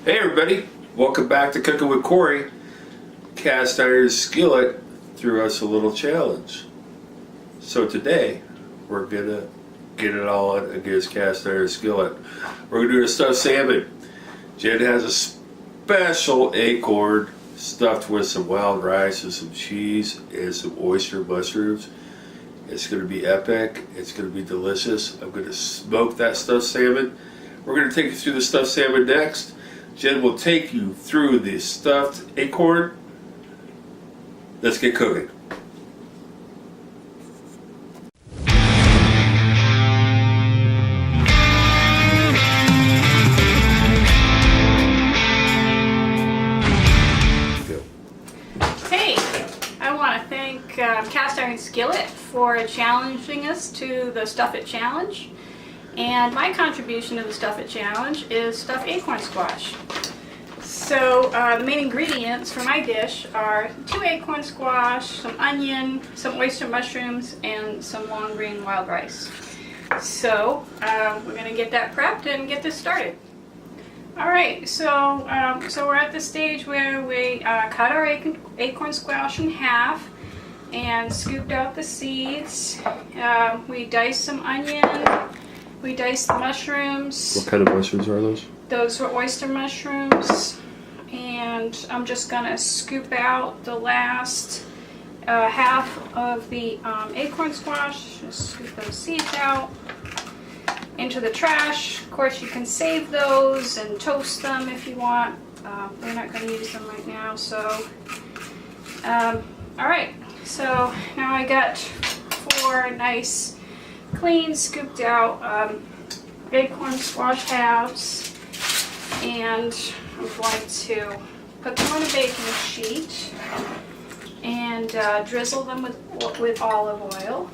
Hey everybody, welcome back to Cooking with Corey. Cast Iron Skillet threw us a little challenge. So today, we're gonna get it all against Cast Iron Skillet. We're gonna do a stuffed salmon. Jen has a special acorn stuffed with some wild rice and some cheese and some oyster mushrooms. It's gonna be epic, it's gonna be delicious. I'm gonna smoke that stuffed salmon. We're gonna take you through the stuffed salmon next. Jen will take you through the stuffed acorn. Let's get cooking. Hey, I want to thank Cast Iron Skillet for challenging us to the Stuff It Challenge. And my contribution to the Stuff It Challenge is stuffed acorn squash. So the main ingredients for my dish are 2 acorn squash, some onion, some oyster mushrooms, and some long grain wild rice. So we're going to get that prepped and get this started. Alright, so we're at the stage where we cut our acorn squash in half and scooped out the seeds. We diced some onion. We diced the mushrooms. What kind of mushrooms are those? Those were oyster mushrooms. And I'm just going to scoop out the last half of the acorn squash. Just scoop those seeds out into the trash. Of course, you can save those and toast them if you want. We're not going to use them right now. So, alright. So now I got 4 nice clean, scooped out acorn squash halves, and I'm going to put them on a baking sheet and drizzle them with olive oil.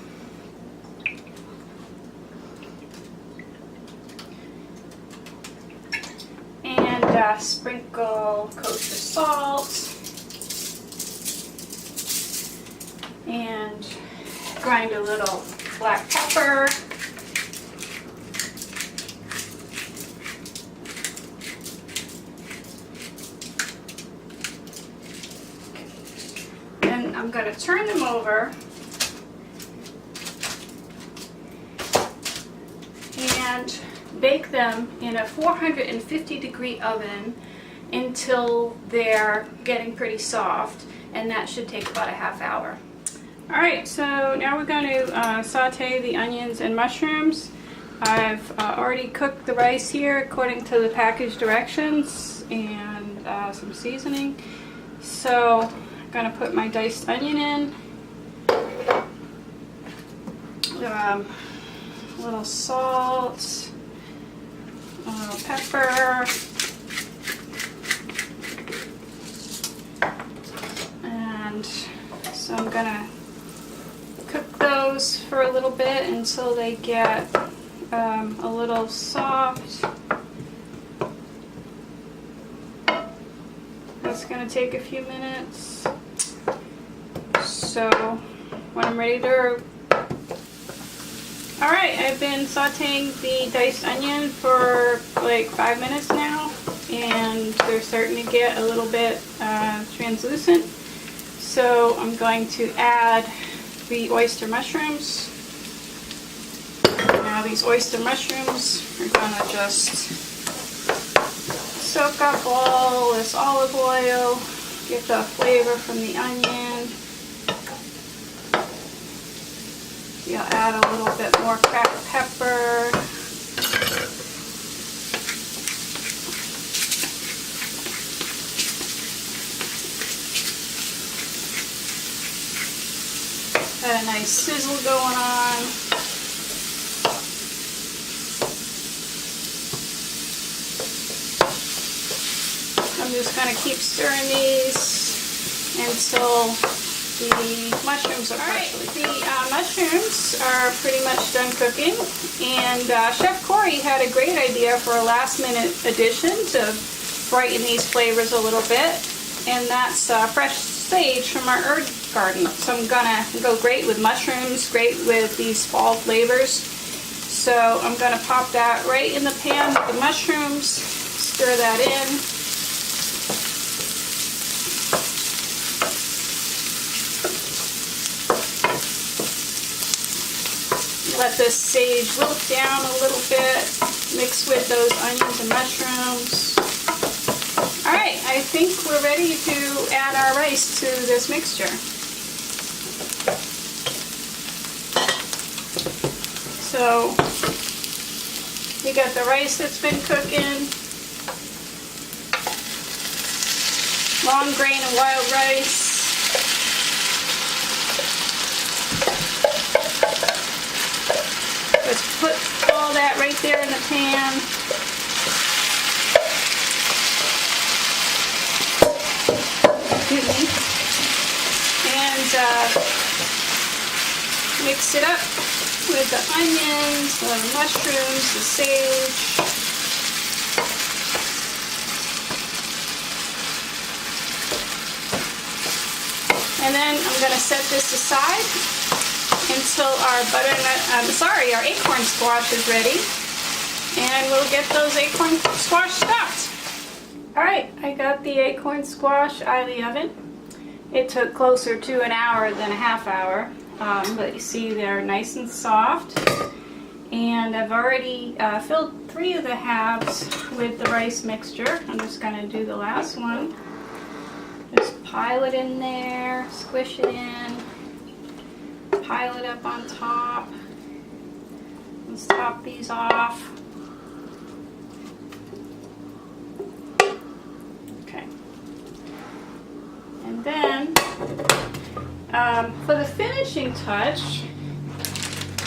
And sprinkle kosher salt and grind a little black pepper. Then I'm going to turn them over and bake them in a 450-degree oven until they're getting pretty soft, and that should take about a half hour. Alright, so now we're going to saute the onions and mushrooms. I've already cooked the rice here according to the package directions and some seasoning. So I'm going to put my diced onion in, a little salt, a little pepper, and so I'm going to cook those for a little bit until they get a little soft. That's going to take a few minutes. So when I'm ready to... Alright, I've been sauteing the diced onion for like 5 minutes now, and they're starting to get a little bit translucent. So I'm going to add the oyster mushrooms. Now these oyster mushrooms are going to just soak up all this olive oil, get the flavor from the onion. You'll add a little bit more cracked pepper. Got a nice sizzle going on. I'm just going to keep stirring these until the mushrooms are partially cooked. The mushrooms are pretty much done cooking, and Chef Corey had a great idea for a last-minute addition to brighten these flavors a little bit, and that's fresh sage from our herb garden. So I'm gonna go great with mushrooms, great with these fall flavors. So I'm gonna pop that right in the pan with the mushrooms, stir that in. let this sage wilt down a little bit, mix with those onions and mushrooms. Alright, I think we're ready to add our rice to this mixture. So, you got the rice that's been cooking, long grain and wild rice. Let's put all that right there in the pan. And mix it up with the onions, the mushrooms, the sage. And then I'm going to set this aside until our acorn squash is ready. And we'll get those acorn squash stuffed. Alright, I got the acorn squash out of the oven. It took closer to an hour than a half hour, but you see they're nice and soft. And I've already filled 3 of the halves with the rice mixture. I'm just going to do the last one. Just pile it in there, squish it in, pile it up on top. Let's top these off. Okay. And then, for the finishing touch,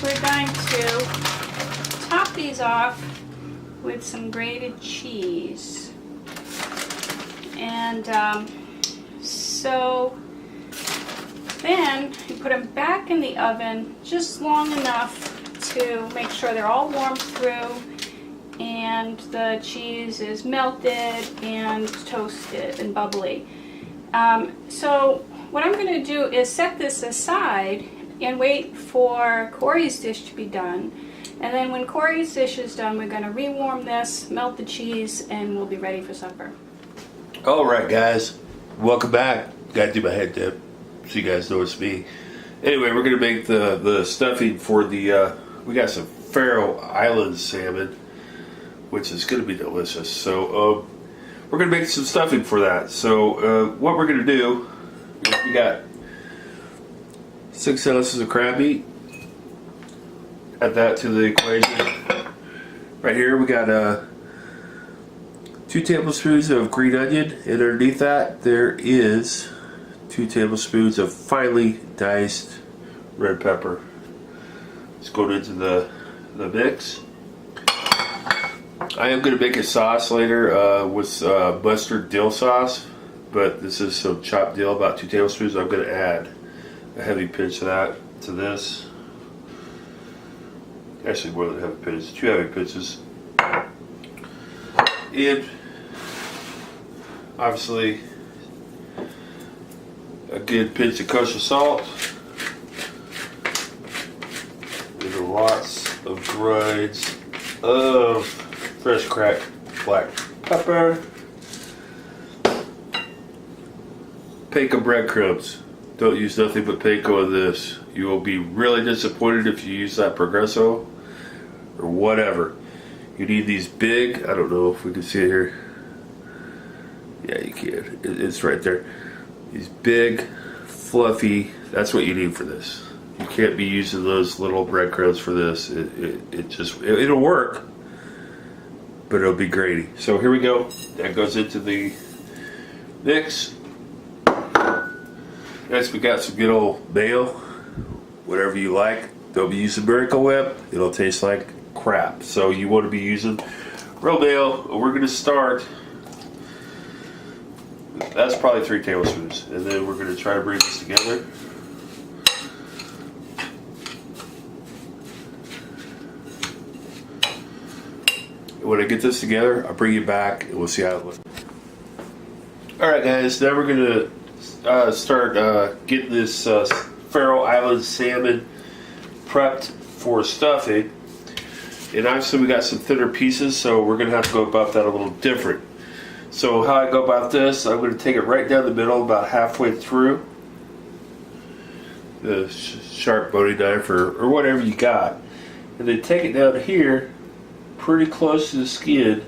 we're going to top these off with some grated cheese. And so then you put them back in the oven just long enough to make sure they're all warmed through and the cheese is melted and toasted and bubbly. So what I'm going to do is set this aside and wait for Corey's dish to be done. And then when Corey's dish is done, we're going to rewarm this, melt the cheese, and we'll be ready for supper. Alright guys, welcome back. Gotta do my head dip so you guys know it's me. Anyway, we're gonna make the stuffing for the we got some Faroe Island salmon, which is gonna be delicious. So we're gonna make some stuffing for that. So what we're gonna do is we got 6 ounces of crab meat. Add that to the equation. Right here we got 2 tablespoons of green onion, and underneath that there is 2 tablespoons of finely diced red pepper. It's going into the mix. I am going to make a sauce later with mustard dill sauce, but this is some chopped dill, about 2 tablespoons. I'm going to add a heavy pinch of that to this. Actually, more than a heavy pinch, 2 heavy pinches. And obviously a good pinch of kosher salt and lots of grinds of fresh cracked black pepper. Panko breadcrumbs. Don't use nothing but panko in this. You will be really disappointed if you use that Progresso or whatever. You need these big, I don't know if we can see it here. Yeah, you can. It's right there. These big, fluffy, that's what you need for this. You can't be using those little breadcrumbs for this. It'll work, but it'll be grainy. So here we go. That goes into the mix. Next we got some good old mayo. Whatever you like. Don't be using Miracle Whip. It'll taste like crap. So you want to be using real mayo. We're going to start. That's probably 3 tablespoons. And then we're going to try to bring this together. When I get this together, I'll bring you back and we'll see how it looks. Alright guys, now we're going to start getting this Faroe Island salmon prepped for stuffing. And obviously we got some thinner pieces, so we're going to have to go about that a little different. So how I go about this, I'm going to take it right down the middle, about halfway through. The sharp boning knife or whatever you got. and then take it down here pretty close to the skin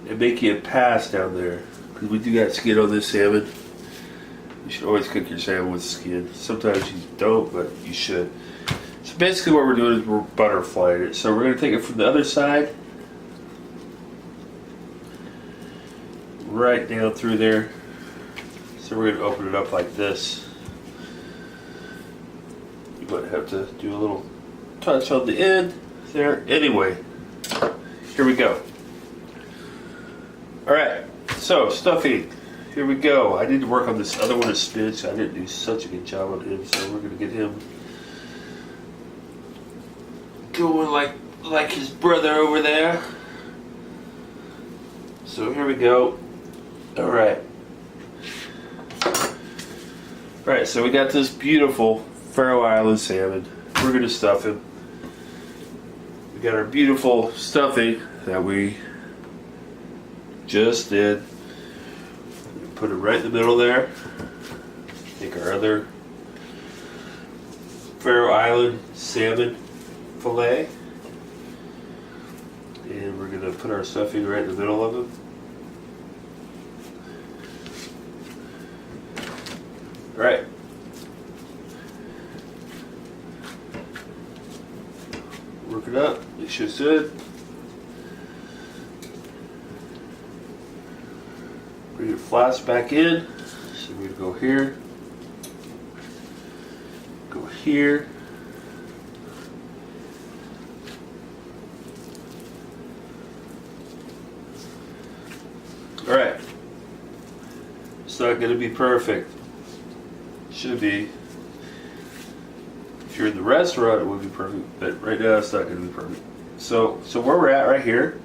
and make you a pass down there, because we do got skin on this salmon. You should always cook your salmon with skin. Sometimes you don't, but you should. So basically what we're doing is we're butterflying it. So we're going to take it from the other side, right down through there. So we're going to open it up like this. You might have to do a little touch on the end there. Anyway, here we go. Alright, so stuffing. Here we go. I need to work on this other one of spinach. I didn't do such a good job on him, so we're going to get him going like his brother over there. So here we go. Alright. Alright, so we got this beautiful Faroe Island salmon. We're going to stuff him. We got our beautiful stuffing that we just did. Put it right in the middle there. Take our other Faroe Island salmon fillet, and we're going to put our stuffing right in the middle of it. Alright. Work it up. Make sure it's good. Bring your flask back in. So we're going to go here. Go here. Alright. It's not going to be perfect. Should be. If you're in the restaurant, it would be perfect, but right now it's not going to be perfect. So where we're at right here,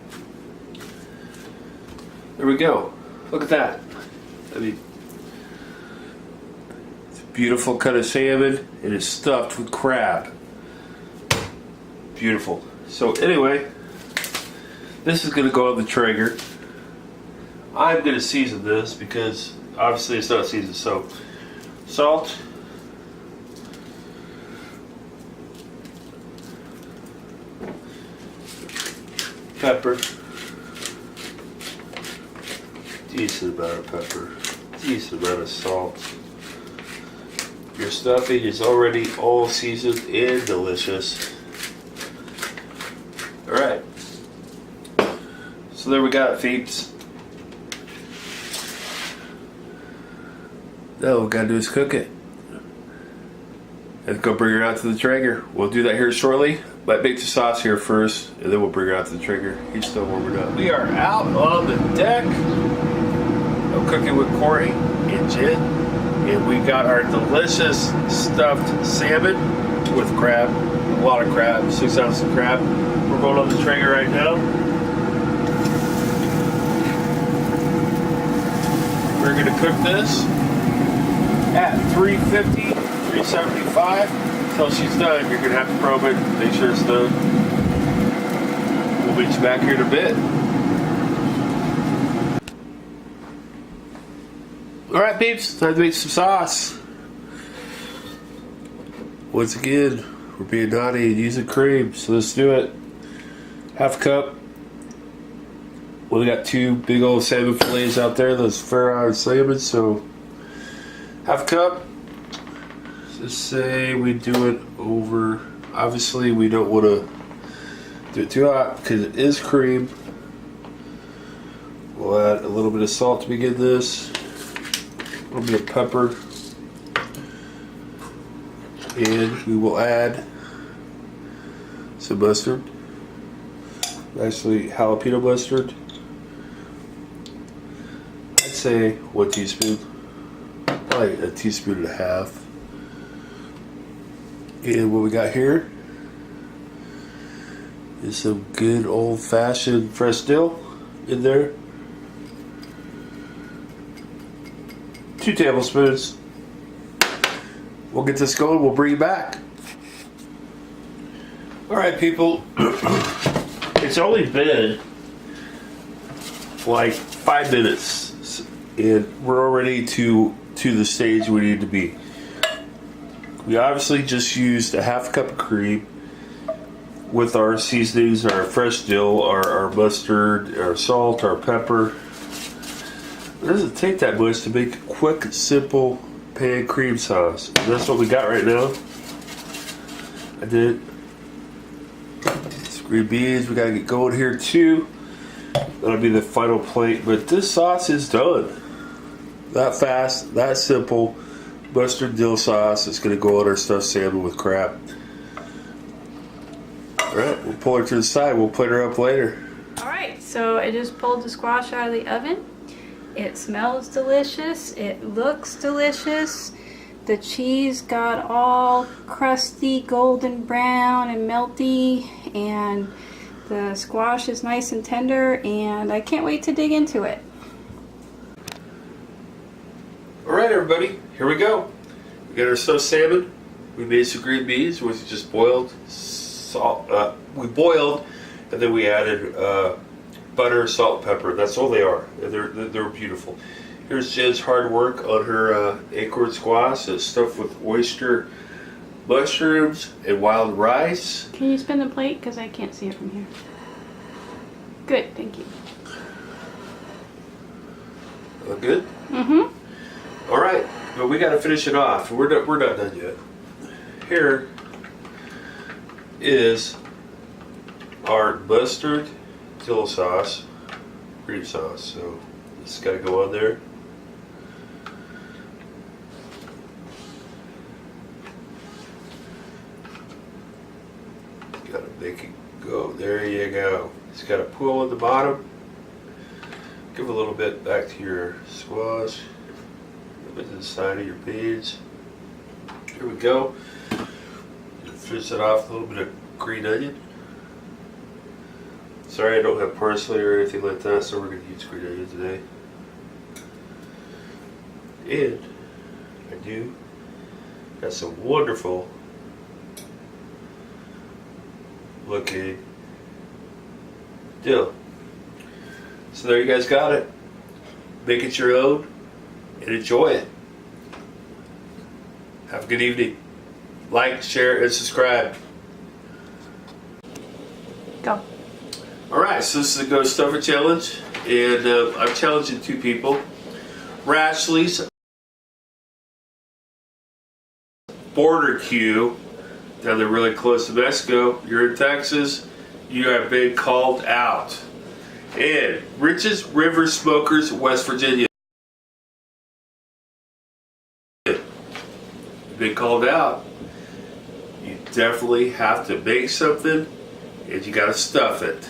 there we go. Look at that. I mean, it's a beautiful cut of salmon, and it's stuffed with crab. Beautiful. So anyway, this is going to go on the Traeger. I'm going to season this because obviously it's not seasoned. So salt, pepper, decent amount of pepper, decent amount of salt. Your stuffing is already all seasoned and delicious. Alright, so there we got it, peeps. Now all we gotta do is cook it. Let's go bring her out to the Traeger. We'll do that here shortly. Might make the sauce here first, and then we'll bring her out to the Traeger. He's still warming up. We are out on the deck. I'm cooking with Corey and Jen, and we got our delicious stuffed salmon with crab. A lot of crab, 6 ounces of crab. We're going on the Traeger right now. We're gonna cook this at 350, 375 until she's done. You're gonna have to probe it, make sure it's done. We'll meet you back here in a bit. Alright peeps, time to make some sauce. Once again, we're being naughty and using cream, so let's do it. Half a cup. Well, we got 2 big old salmon fillets out there, those Faroe Island salmon, so half a cup. Let's say we do it over. Obviously, we don't want to do it too hot because it is cream. We'll add a little bit of salt to begin this, a little bit of pepper, and we will add some mustard. Actually, jalapeno mustard. I'd say 1 teaspoon. Probably a teaspoon and a half. And what we got here is some good old-fashioned fresh dill in there. 2 tablespoons. We'll get this going. We'll bring you back. All right, people. It's only been like 5 minutes, and we're already to the stage we need to be. We obviously just used a half cup of cream, with our seasonings, our fresh dill, our mustard, our salt, our pepper. It doesn't take that much to make a quick, simple pan cream sauce. And that's what we got right now. I did some green beans. We gotta get going here too. That'll be the final plate. But this sauce is done. That fast, that simple. Mustard dill sauce. It's gonna go on our stuffed salmon with crab. Alright, we'll pull her to the side. We'll plate her up later. Alright, so I just pulled the squash out of the oven. It smells delicious. It looks delicious. The cheese got all crusty, golden brown and melty, and the squash is nice and tender, and I can't wait to dig into it. Alright everybody, here we go. We got our stuffed salmon. We made some green beans, which we just boiled. Salt. We boiled, and then we added butter, salt, and pepper. That's all they are. They're beautiful. Here's Jen's hard work on her acorn squash. It's stuffed with oyster mushrooms and wild rice. Can you spin the plate? Because I can't see it from here. Good, thank you. Look good? Mm-hmm. All right, but we got to finish it off. We're not done yet. Here is our mustard dill sauce, cream sauce. So it's got to go on there. Got to make it go. There you go. It's got a pool at the bottom. Give a little bit back to your squash. A bit to the side of your beans. Here we go. Finish it off with a little bit of green onion. Sorry I don't have parsley or anything like that, so we're going to use green onion today. And I do got some wonderful looking dill. So there you guys got it. Make it your own and enjoy it. Have a good evening. Like, share, and subscribe. Go. Alright, so this is a Go Stuff It Challenge, and I'm challenging two people. Rashley's Border Q, down there really close to Mexico. You're in Texas, you have been called out. And Rich's River Smokers, West Virginia. You've been called out. You definitely have to make something, and you gotta stuff it.